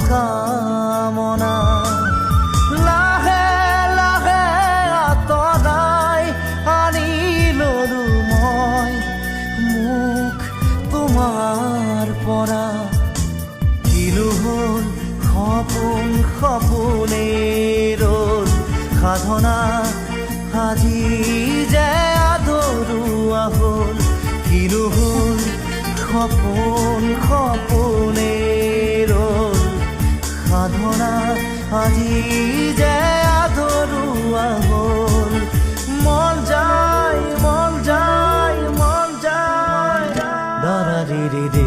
কামনা লাহে লাহে আঁতৰাই আনি ললো মই মুখ তোমাৰ পৰা। কিলো হ'ল সপোন সপোনে ৰ'ল সাধনা আজি যে আধৰুৱা হ'ল। কিলো হ'ল সপোন সপোনে ৰ'ল সাধনা আজি যে আধৰুৱা হ'ল। মন যায় মন যায় মন যায় দাৰা ৰে ৰে ৰে